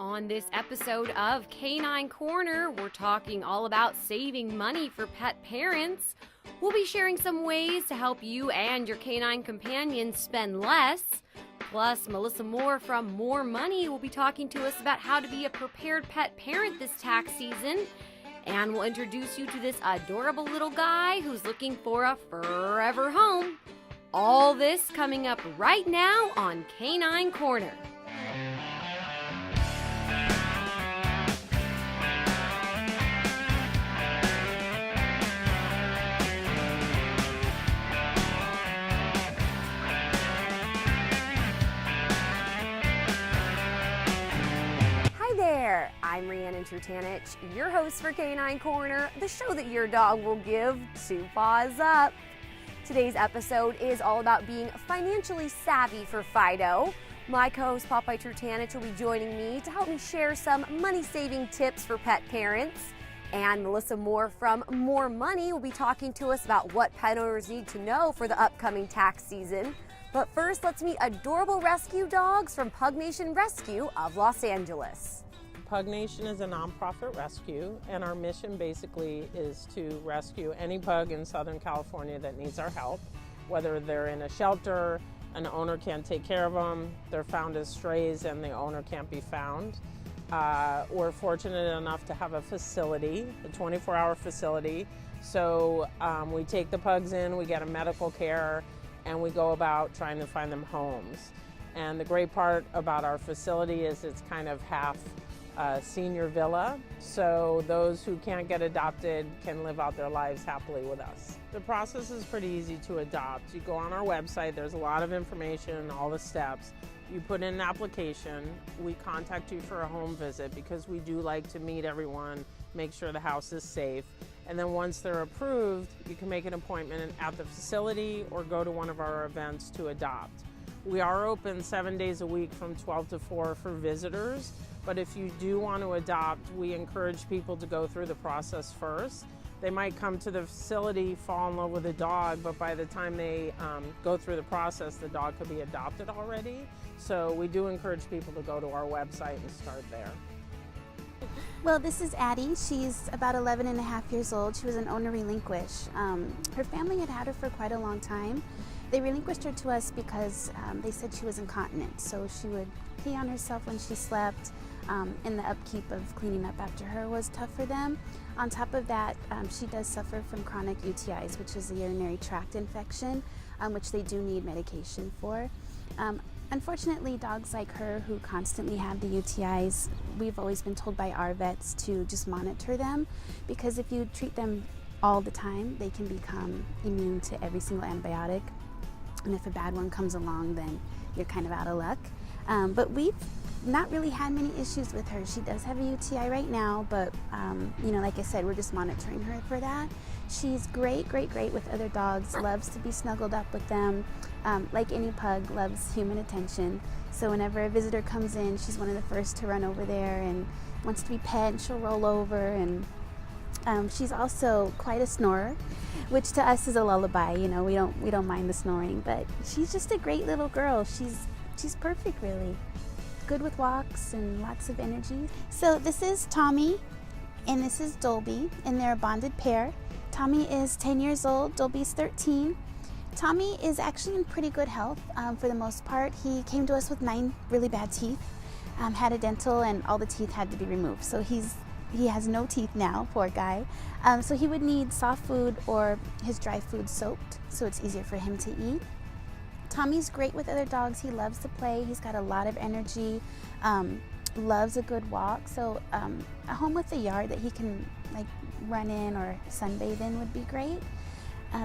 On this episode of Canine Corner, we're talking all about saving money for pet parents. We'll be sharing some ways to help you and your canine companions spend less. Plus, Melissa Moore from More Money will be talking to us about how to be a prepared pet parent this tax season. And we'll introduce you to this adorable little guy who's looking for a forever home. All this coming up right now on Canine Corner. I'm Riannon Trutanich, your host for Canine Corner, the show that your dog will give 2 paws up. Today's episode is all about being financially savvy for Fido. My co-host Popeye Trutanich will be joining me to help me share some money-saving tips for pet parents. And Melissa Moore from More Money will be talking to us about what pet owners need to know for the upcoming tax season. But first, let's meet adorable rescue dogs from Pug Nation Rescue of Los Angeles. Pug Nation is a nonprofit rescue, and our mission basically is to rescue any pug in Southern California that needs our help, whether they're in a shelter, an owner can't take care of them, they're found as strays and the owner can't be found. We're fortunate enough to have a facility, a 24-hour facility, so we take the pugs in, we get them medical care, and we go about trying to find them homes. And the great part about our facility is it's kind of half senior villa, so those who can't get adopted can live out their lives happily with us. The process is pretty easy to adopt. You go on our website, there's a lot of information, all the steps. You put in an application, we contact you for a home visit because we do like to meet everyone, make sure the house is safe, and then once they're approved, you can make an appointment at the facility or go to one of our events to adopt. We are open 7 days a week from 12 to 4 for visitors. But if you do want to adopt, we encourage people to go through the process first. They might come to the facility, fall in love with a dog, but by the time they go through the process, the dog could be adopted already. So we do encourage people to go to our website and start there. Well, this is Addie. She's about 11 and a half years old. She was an owner relinquish. Her family had had her for quite a long time. They relinquished her to us because they said she was incontinent, so she would pee on herself when she slept. And the upkeep of cleaning up after her was tough for them. On top of that, she does suffer from chronic UTIs, which is a urinary tract infection, which they do need medication for. Unfortunately, dogs like her who constantly have the UTIs, we've always been told by our vets to just monitor them, because if you treat them all the time, they can become immune to every single antibiotic. And if a bad one comes along, then you're kind of out of luck. But we've not really had many issues with her. She does have a UTI right now, but like I said, we're just monitoring her for that. She's great with other dogs, loves to be snuggled up with them. Like any pug, loves human attention. So whenever a visitor comes in, she's one of the first to run over there and wants to be pet, and she'll roll over. And she's also quite a snorer, which to us is a lullaby. We don't mind the snoring, but she's just a great little girl. She's perfect, really. Good with walks and lots of energy. So this is Tommy and this is Dolby, and they're a bonded pair. Tommy is 10 years old, Dolby's 13. Tommy is actually in pretty good health for the most part. He came to us with 9 really bad teeth, had a dental, and all the teeth had to be removed. So he has no teeth now, poor guy. So he would need soft food or his dry food soaked, so it's easier for him to eat. Tommy's great with other dogs. He loves to play. He's got a lot of energy, loves a good walk. So a home with a yard that he can run in or sunbathe in would be great.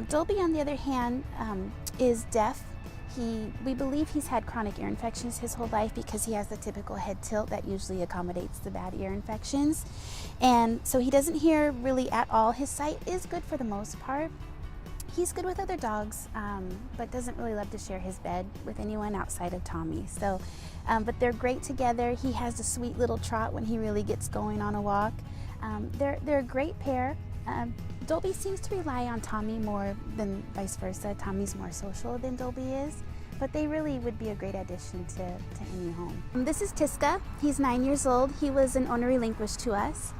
Dolby, on the other hand, is deaf. We believe he's had chronic ear infections his whole life because he has the typical head tilt that usually accommodates the bad ear infections. And so he doesn't hear really at all. His sight is good for the most part. He's good with other dogs, but doesn't really love to share his bed with anyone outside of Tommy. So, but they're great together. He has a sweet little trot when he really gets going on a walk. They're a great pair. Dolby seems to rely on Tommy more than vice versa. Tommy's more social than Dolby is. but they really would be a great addition to any home. This is Tiska. He's 9 years old. He was an owner relinquished to us.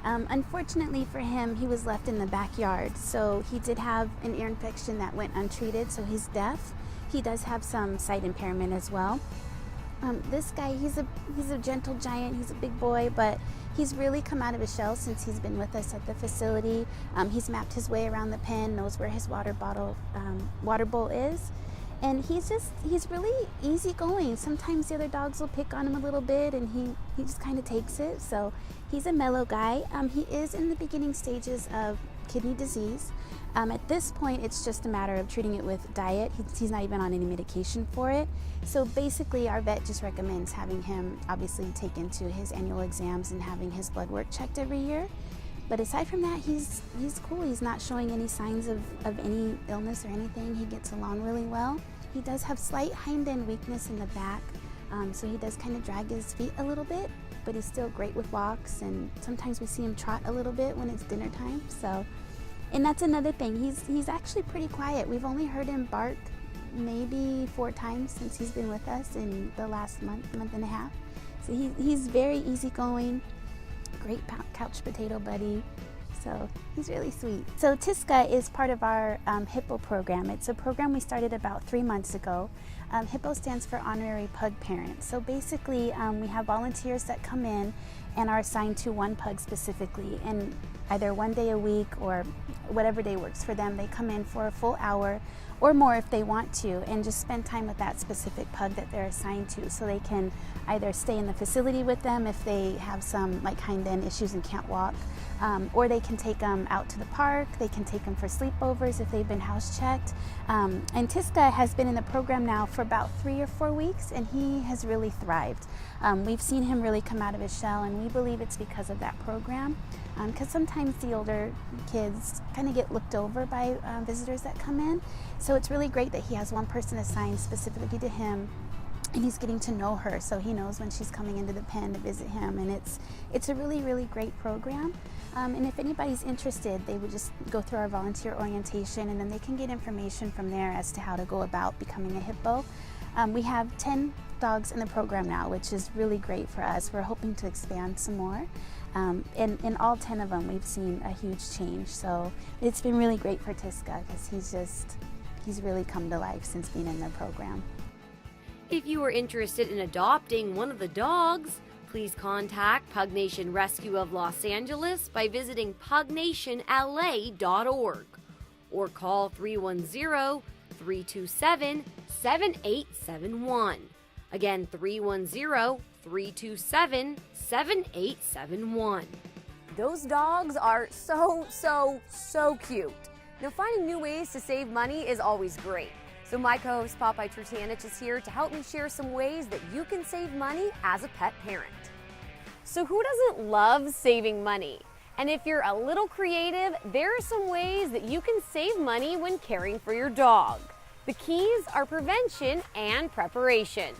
Unfortunately for him, he was left in the backyard, so he did have an ear infection that went untreated, so he's deaf. He does have some sight impairment as well. This guy, he's a gentle giant. He's a big boy, but he's really come out of his shell since he's been with us at the facility. He's mapped his way around the pen, knows where his water bowl is, and he's really easygoing. Sometimes the other dogs will pick on him a little bit, and he just kind of takes it. So he's a mellow guy. He is in the beginning stages of kidney disease. At this point, it's just a matter of treating it with diet. He's not even on any medication for it. So basically, our vet just recommends having him obviously take into his annual exams and having his blood work checked every year. But aside from that, he's cool. He's not showing any signs of any illness or anything. He gets along really well. He does have slight hind end weakness in the back, so he does kind of drag his feet a little bit, but he's still great with walks, and sometimes we see him trot a little bit when it's dinner time. And that's another thing. He's actually pretty quiet. We've only heard him bark maybe 4 times since he's been with us in the last month and a half. So he's very easygoing, great couch potato buddy. So he's really sweet. So Tiska is part of our HIPPO program. It's a program we started about 3 months ago. HIPPO stands for Honorary Pug Parent. So basically we have volunteers that come in and are assigned to one pug specifically, and either 1 day a week or whatever day works for them. They come in for a full hour or more if they want to, and just spend time with that specific pug that they're assigned to, so they can either stay in the facility with them if they have some like hind end issues and can't walk, or they can take them out to the park. They can take them for sleepovers if they've been house checked. And Tiska has been in the program now for about 3 or 4 weeks, and he has really thrived. We've seen him really come out of his shell, and we believe it's because of that program, because sometimes the older kids kind of get looked over by visitors that come in. So it's really great that he has one person assigned specifically to him, and he's getting to know her, so he knows when she's coming into the pen to visit him, and it's a really, really great program. And if anybody's interested, they would just go through our volunteer orientation, and then they can get information from there as to how to go about becoming a HIPPO. We have 10 dogs in the program now, which is really great for us. We're hoping to expand some more. And in all 10 of them, we've seen a huge change. So it's been really great for Tiska, because he's really come to life since being in the program. If you are interested in adopting one of the dogs, please contact Pug Nation Rescue of Los Angeles by visiting pugnationla.org or call 310-327-7871. Again, 310-327-7871. Those dogs are so cute. Now, finding new ways to save money is always great. So my co-host Popeye Trutanich is here to help me share some ways that you can save money as a pet parent. So who doesn't love saving money? And if you're a little creative, there are some ways that you can save money when caring for your dog. The keys are prevention and preparation.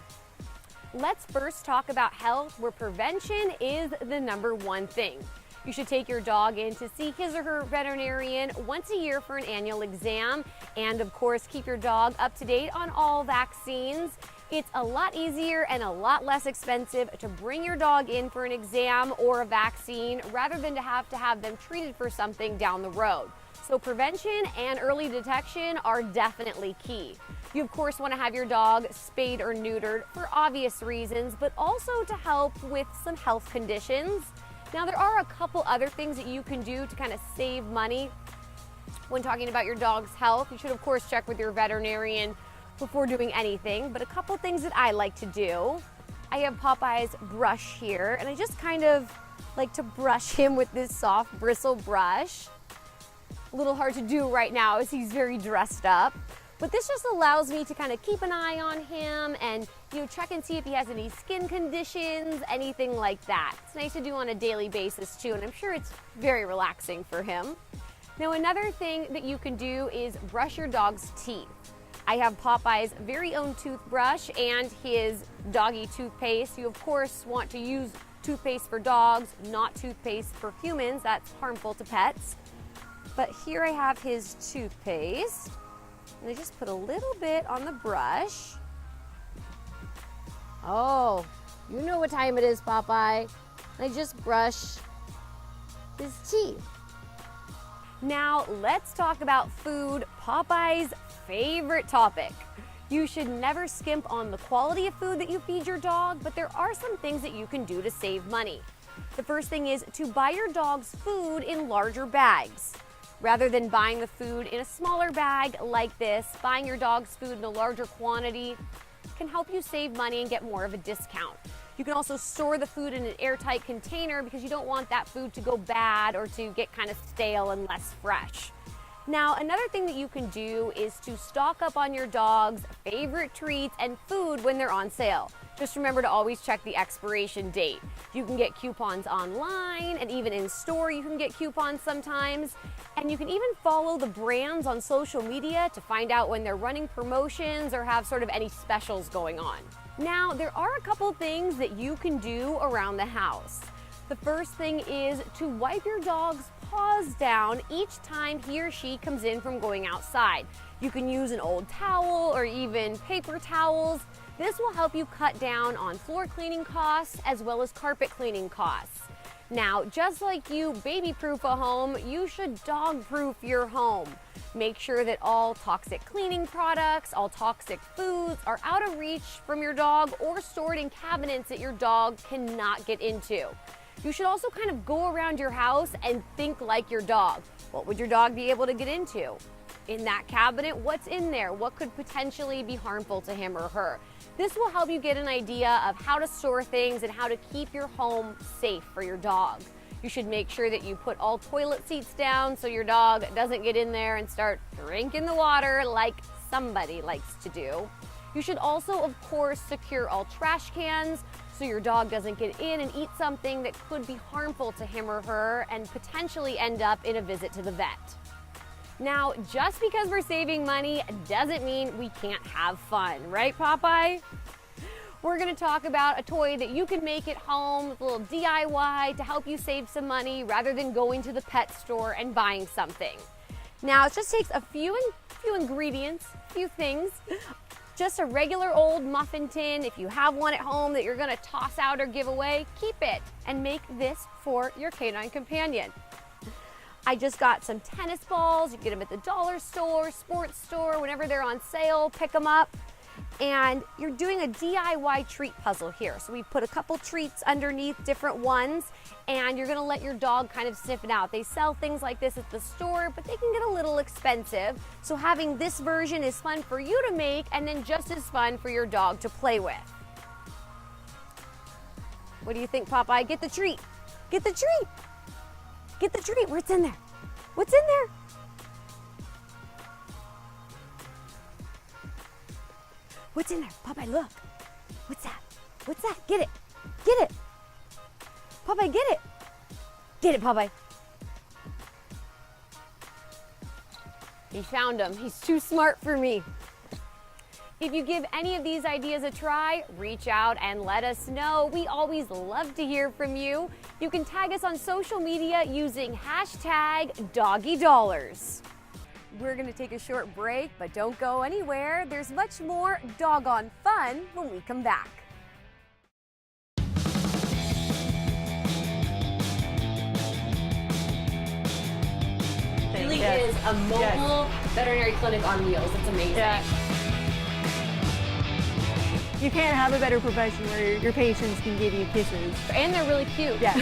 Let's first talk about health, where prevention is the #1 thing. You should take your dog in to see his or her veterinarian once a year for an annual exam, and of course keep your dog up to date on all vaccines. It's a lot easier and a lot less expensive to bring your dog in for an exam or a vaccine rather than to have them treated for something down the road. So prevention and early detection are definitely key. You of course want to have your dog spayed or neutered for obvious reasons, but also to help with some health conditions. Now, there are a couple other things that you can do to kind of save money when talking about your dog's health. You should, of course, check with your veterinarian before doing anything, but a couple things that I like to do. I have Popeye's brush here, and I just kind of like to brush him with this soft bristle brush. A little hard to do right now as he's very dressed up. But this just allows me to kind of keep an eye on him and, check and see if he has any skin conditions, anything like that. It's nice to do on a daily basis too, and I'm sure it's very relaxing for him. Now, another thing that you can do is brush your dog's teeth. I have Popeye's very own toothbrush and his doggy toothpaste. You of course want to use toothpaste for dogs, not toothpaste for humans. That's harmful to pets. But here I have his toothpaste. And I just put a little bit on the brush. Oh, you know what time it is, Popeye. I just brushed his teeth. Now let's talk about food, Popeye's favorite topic. You should never skimp on the quality of food that you feed your dog, but there are some things that you can do to save money. The first thing is to buy your dog's food in larger bags. Rather than buying the food in a smaller bag like this, buying your dog's food in a larger quantity can help you save money and get more of a discount. You can also store the food in an airtight container because you don't want that food to go bad or to get kind of stale and less fresh. Now, another thing that you can do is to stock up on your dog's favorite treats and food when they're on sale. Just remember to always check the expiration date. You can get coupons online, and even in store you can get coupons sometimes. And you can even follow the brands on social media to find out when they're running promotions or have sort of any specials going on. Now, there are a couple things that you can do around the house. The first thing is to wipe your dog's paws down each time he or she comes in from going outside. You can use an old towel or even paper towels. This will help you cut down on floor cleaning costs as well as carpet cleaning costs. Now, just like you baby-proof a home, you should dog-proof your home. Make sure that all toxic cleaning products, all toxic foods are out of reach from your dog or stored in cabinets that your dog cannot get into. You should also kind of go around your house and think like your dog. What would your dog be able to get into? In that cabinet, what's in there? What could potentially be harmful to him or her? This will help you get an idea of how to store things and how to keep your home safe for your dog. You should make sure that you put all toilet seats down so your dog doesn't get in there and start drinking the water like somebody likes to do. You should also, of course, secure all trash cans so your dog doesn't get in and eat something that could be harmful to him or her and potentially end up in a visit to the vet. Now, just because we're saving money doesn't mean we can't have fun, right, Popeye? We're gonna talk about a toy that you can make at home, a little DIY to help you save some money rather than going to the pet store and buying something. Now, it just takes a few ingredients, a few things. Just a regular old muffin tin. If you have one at home that you're gonna toss out or give away, keep it and make this for your canine companion. I just got some tennis balls. You can get them at the dollar store, sports store, whenever they're on sale, pick them up. And you're doing a DIY treat puzzle here. So we put a couple treats underneath different ones, and you're gonna let your dog kind of sniff it out. They sell things like this at the store, but they can get a little expensive. So having this version is fun for you to make and then just as fun for your dog to play with. What do you think, Popeye? Get the treat. Get the treat. Get the treat. What's in there? What's in there? What's in there? Popeye, look. What's that? What's that? Get it. Get it. Popeye, get it. Get it, Popeye. He found him. He's too smart for me. If you give any of these ideas a try, reach out and let us know. We always love to hear from you. You can tag us on social media using #DoggyDollars. We're going to take a short break, but don't go anywhere. There's much more doggone fun when we come back. It really is a mobile veterinary clinic on wheels. It's amazing. Yeah. You can't have a better profession where your patients can give you kisses. And they're really cute. Yeah.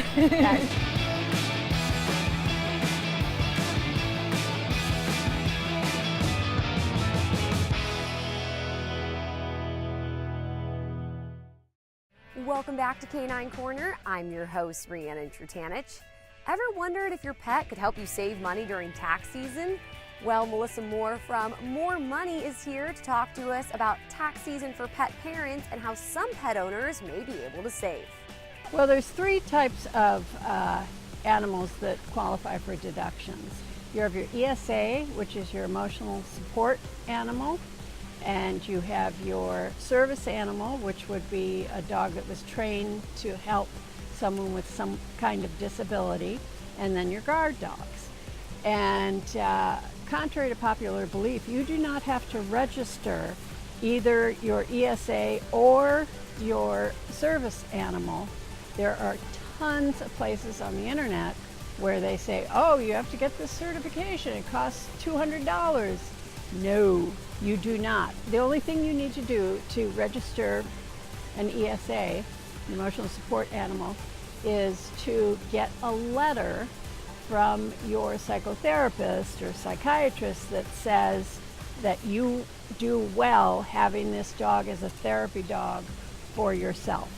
Welcome back to Canine Corner. I'm your host, Riannon Trutanich. Ever wondered if your pet could help you save money during tax season? Well, Melissa Moore from More Money is here to talk to us about tax season for pet parents and how some pet owners may be able to save. Well, there's three types of animals that qualify for deductions. You have your ESA, which is your emotional support animal, and you have your service animal, which would be a dog that was trained to help someone with some kind of disability, and then your guard dogs. And contrary to popular belief, you do not have to register either your ESA or your service animal, there are tons of places on the internet where they say, oh, you have to get this certification, it costs $200. No, you do not. The only thing you need to do to register an ESA, an emotional support animal, is to get a letter from your psychotherapist or psychiatrist that says that you do well having this dog as a therapy dog for yourself.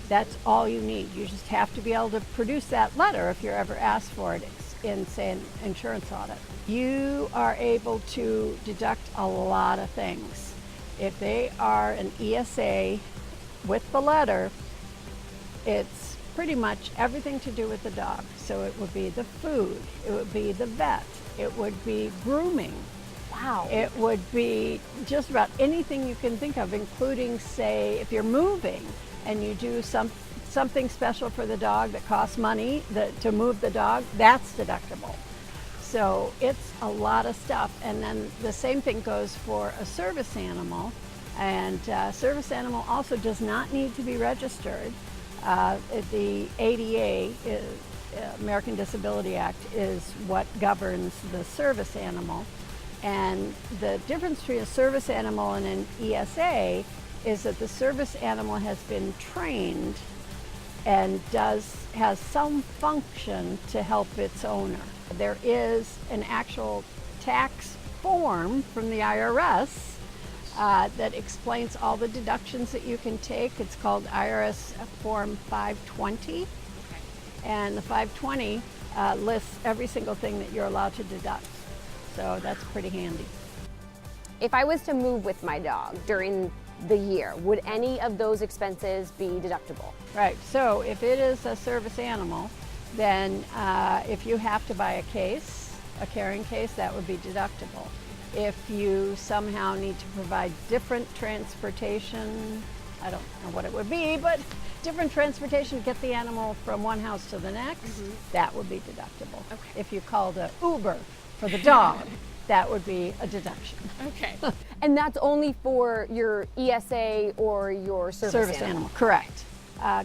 That's all you need. You just have to be able to produce that letter if you're ever asked for it in, say, an insurance audit. You are able to deduct a lot of things. If they are an ESA with the letter, it's pretty much everything to do with the dog. So it would be the food, it would be the vet, it would be grooming. Wow. It would be just about anything you can think of, including, say, if you're moving and you do something special for the dog that costs money to move the dog, that's deductible. So it's a lot of stuff. And then the same thing goes for a service animal. And service animal also does not need to be registered. The ADA, American Disability Act, is what governs the service animal. And the difference between a service animal and an ESA is that the service animal has been trained and has some function to help its owner. There is an actual tax form from the IRS that explains all the deductions that you can take. It's called IRS Form 520. And the 520 lists every single thing that you're allowed to deduct. So that's pretty handy. If I was to move with my dog during the year, would any of those expenses be deductible? Right, so if it is a service animal, then if you have to buy a case, a carrying case, that would be deductible. If you somehow need to provide different transportation, I don't know what it would be, but different transportation to get the animal from one house to the next, that would be deductible. Okay. If you called an Uber for the dog, that would be a deduction. Okay. And that's only for your ESA or your service animal? Correct.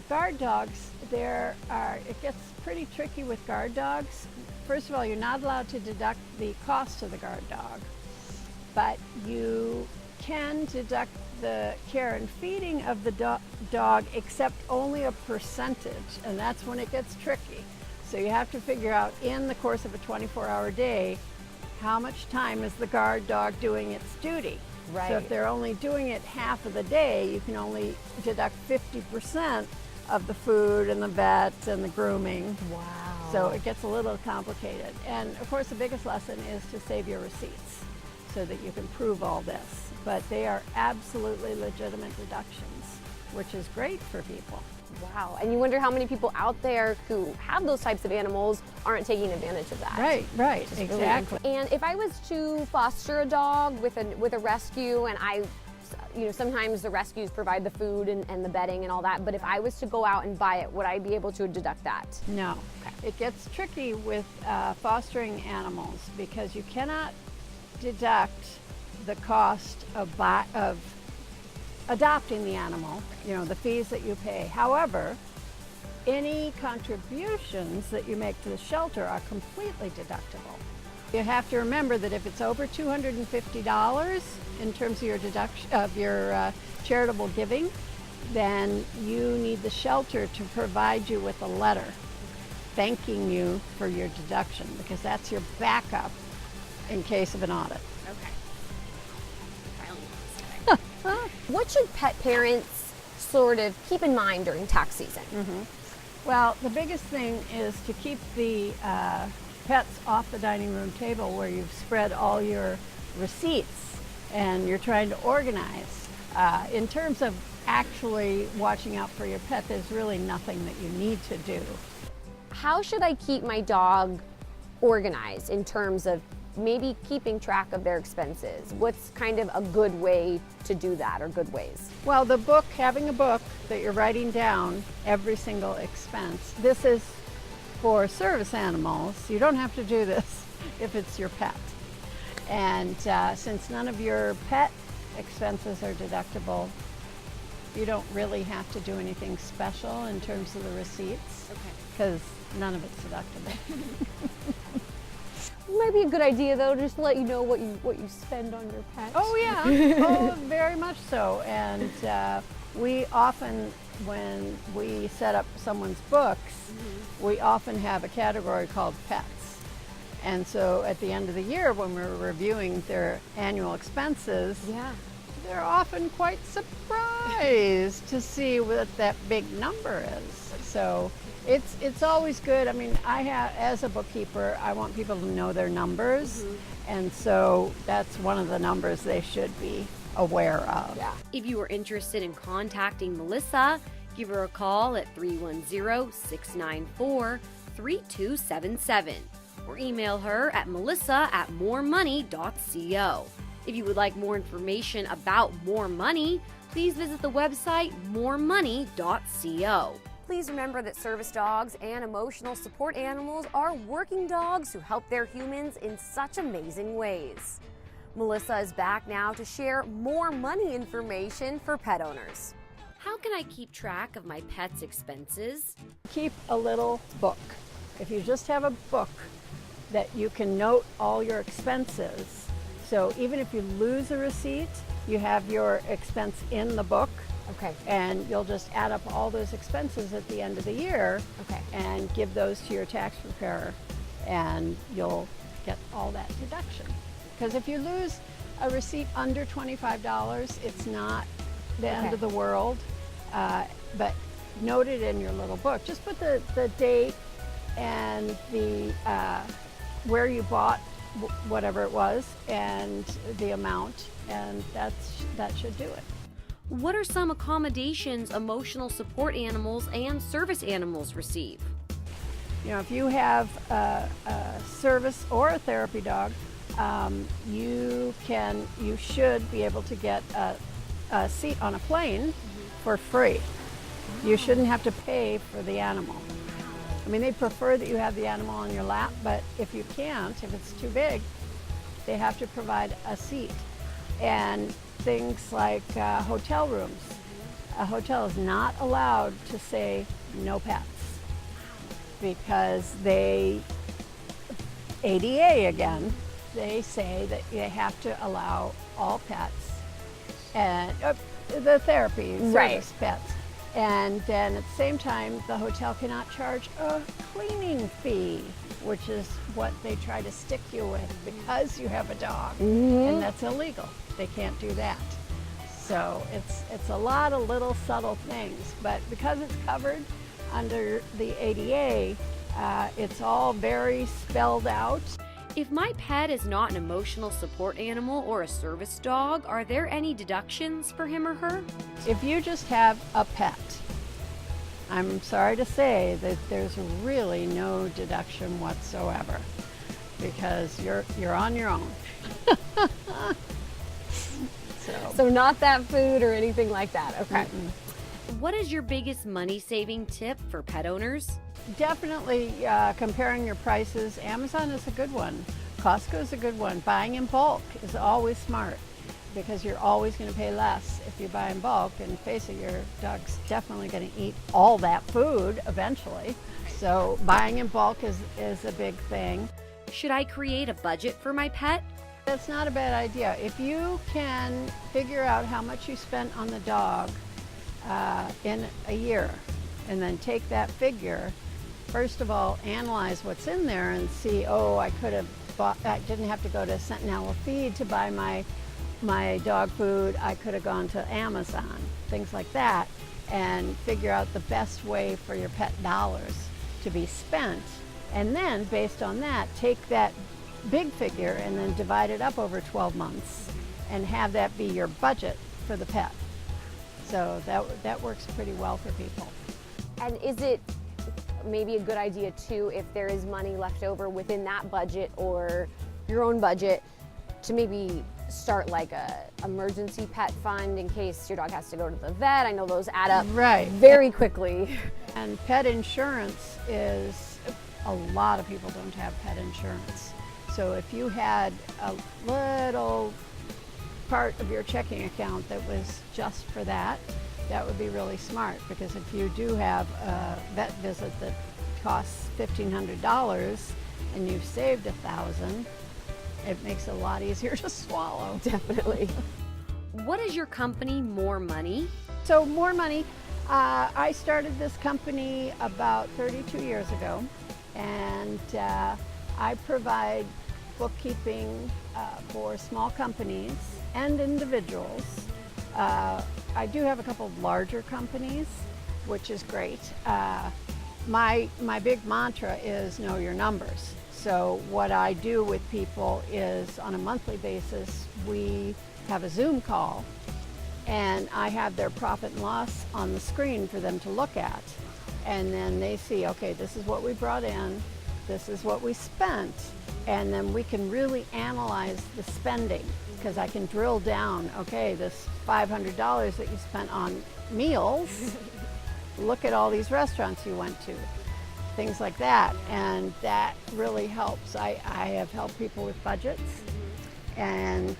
Guard dogs, it gets pretty tricky with guard dogs. First of all, you're not allowed to deduct the cost of the guard dog, but you can deduct the care and feeding of the dog, except only a percentage, and that's when it gets tricky. So you have to figure out in the course of a 24-hour day, how much time is the guard dog doing its duty? Right. So if they're only doing it half of the day, you can only deduct 50% of the food and the vet and the grooming. Wow. So it gets a little complicated. And of course the biggest lesson is to save your receipts so that you can prove all this. But they are absolutely legitimate deductions, which is great for people. Wow. And you wonder how many people out there who have those types of animals aren't taking advantage of that. Right, exactly. And if I was to foster a dog with a rescue, and sometimes the rescues provide the food and the bedding and all that, but if I was to go out and buy it, would I be able to deduct that? No. Okay. It gets tricky with fostering animals because you cannot deduct the cost of adopting the animal, the fees that you pay. However, any contributions that you make to the shelter are completely deductible. You have to remember that if it's over $250 in terms of your deduction of your charitable giving, then you need the shelter to provide you with a letter thanking you for your deduction, because that's your backup in case of an audit. Okay. What should pet parents sort of keep in mind during tax season? Well, the biggest thing is to keep the pets off the dining room table where you've spread all your receipts and you're trying to organize. In terms of actually watching out for your pet, there's really nothing that you need to do. How should I keep my dog organized in terms of maybe keeping track of their expenses? What's kind of a good way to do that, or good ways? Well, having a book that you're writing down every single expense. This is for service animals. You don't have to do this if it's your pet. And since none of your pet expenses are deductible, you don't really have to do anything special in terms of the receipts. Okay. Because none of it's deductible. Might be a good idea though, just to let you know what you spend on your pet. Oh yeah, oh very much so. And we often, when we set up someone's books, we often have a category called pets. And so at the end of the year, when we're reviewing their annual expenses, Yeah. they're often quite surprised to see what that big number is. So it's always good. I mean, as a bookkeeper, I want people to know their numbers, and so that's one of the numbers they should be aware of. Yeah. If you are interested in contacting Melissa, give her a call at 310-694-3277 or email her at melissa@moremoney.co. If you would like more information about More Money, please visit the website moremoney.co. Please remember that service dogs and emotional support animals are working dogs who help their humans in such amazing ways. Melissa is back now to share more money information for pet owners. How can I keep track of my pet's expenses? Keep a little book. If you just have a book that you can note all your expenses, so even if you lose a receipt, you have your expense in the book. Okay. And you'll just add up all those expenses at the end of the year. Okay. And give those to your tax preparer, and you'll get all that deduction. Because if you lose a receipt under $25, it's not the end of the world. But note it in your little book. Just put the date and the where you bought whatever it was and the amount, and that should do it. What are some accommodations emotional support animals and service animals receive? You know, if you have a service or a therapy dog, you should be able to get a seat on a plane for free. You shouldn't have to pay for the animal. I mean, they prefer that you have the animal on your lap, but if you can't, if it's too big, they have to provide a seat. And things like hotel rooms. A hotel is not allowed to say no pets because ADA again, they say that they have to allow all pets and the therapy service pets. And then at the same time, the hotel cannot charge a cleaning fee, which is what they try to stick you with because you have a dog, and that's illegal. They can't do that. So it's a lot of little subtle things, but because it's covered under the ADA, it's all very spelled out. If my pet is not an emotional support animal or a service dog, are there any deductions for him or her? If you just have a pet, I'm sorry to say that there's really no deduction whatsoever because you're on your own. So not that food or anything like that. Okay. What is your biggest money-saving tip for pet owners? Definitely comparing your prices. Amazon is a good one. Costco is a good one. Buying in bulk is always smart because you're always going to pay less if you buy in bulk. And face it, your dog's definitely going to eat all that food eventually. So buying in bulk is a big thing. Should I create a budget for my pet? That's not a bad idea. If you can figure out how much you spent on the dog in a year and then take that figure, first of all, analyze what's in there and see, I could have bought, I didn't have to go to Sentinella Feed to buy my dog food. I could have gone to Amazon, things like that, and figure out the best way for your pet dollars to be spent. And then based on that, take that big figure and then divide it up over 12 months and have that be your budget for the pet. So that works pretty well for people. And is it maybe a good idea too, if there is money left over within that budget or your own budget, to maybe start like a emergency pet fund in case your dog has to go to the vet? I know those add up very quickly. And pet insurance is, a lot of people don't have pet insurance. So if you had a little part of your checking account that was just for that, that would be really smart, because if you do have a vet visit that costs $1,500 and you've saved $1,000, it makes it a lot easier to swallow. Definitely. What is your company, More Money? So More Money, I started this company about 32 years ago, and I provide bookkeeping for small companies and individuals. I do have a couple of larger companies, which is great. My big mantra is know your numbers. So what I do with people is, on a monthly basis, we have a Zoom call, and I have their profit and loss on the screen for them to look at. And then they see, okay, this is what we brought in, this is what we spent, and then we can really analyze the spending, because I can drill down, okay, this $500 that you spent on meals, look at all these restaurants you went to, things like that, and that really helps. I have helped people with budgets, and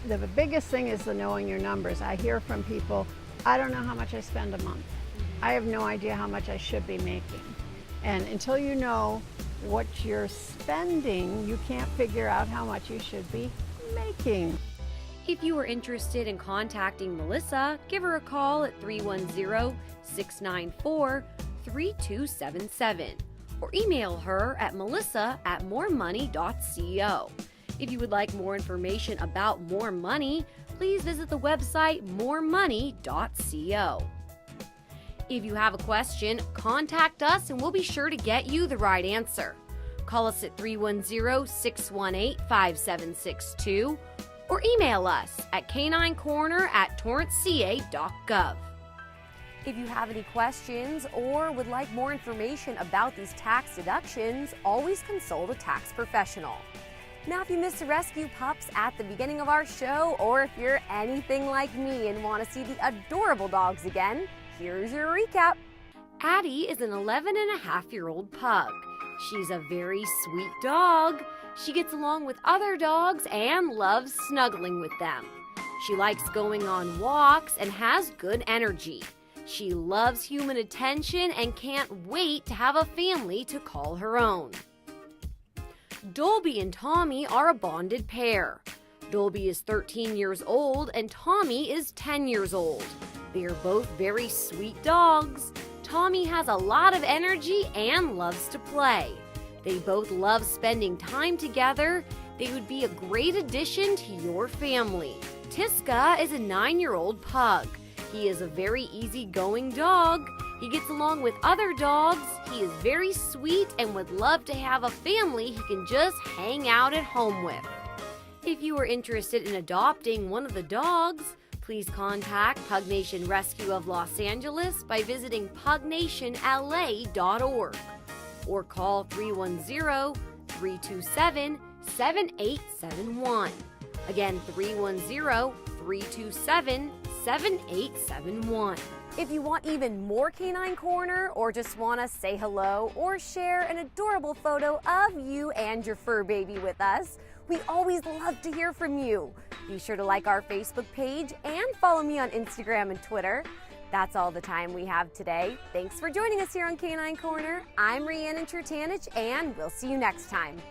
the biggest thing is the knowing your numbers. I hear from people, I don't know how much I spend a month. I have no idea how much I should be making. And until you know what you're spending, you can't figure out how much you should be making. If you are interested in contacting Melissa, give her a call at 310-694-3277 or email her at melissa@moremoney.co. If you would like more information about More Money, please visit the website moremoney.co. If you have a question, contact us and we'll be sure to get you the right answer. Call us at 310-618-5762 or email us at caninecorner@torranceca.gov. If you have any questions or would like more information about these tax deductions, always consult a tax professional. Now, if you missed the rescue pups at the beginning of our show, or if you're anything like me and want to see the adorable dogs again, here's your recap. Addie is an 11-and-a-half-year-old pug. She's a very sweet dog. She gets along with other dogs and loves snuggling with them. She likes going on walks and has good energy. She loves human attention and can't wait to have a family to call her own. Dolby and Tommy are a bonded pair. Dolby is 13 years old and Tommy is 10 years old. They are both very sweet dogs. Tommy has a lot of energy and loves to play. They both love spending time together. They would be a great addition to your family. Tiska is a 9-year-old pug. He is a very easygoing dog. He gets along with other dogs. He is very sweet and would love to have a family he can just hang out at home with. If you are interested in adopting one of the dogs, please contact Pug Nation Rescue of Los Angeles by visiting pugnationla.org or call 310-327-7871. Again, 310-327-7871. If you want even more Canine Corner or just want to say hello or share an adorable photo of you and your fur baby with us, we always love to hear from you. Be sure to like our Facebook page and follow me on Instagram and Twitter. That's all the time we have today. Thanks for joining us here on Canine Corner. I'm Riannon Trutanich, and we'll see you next time.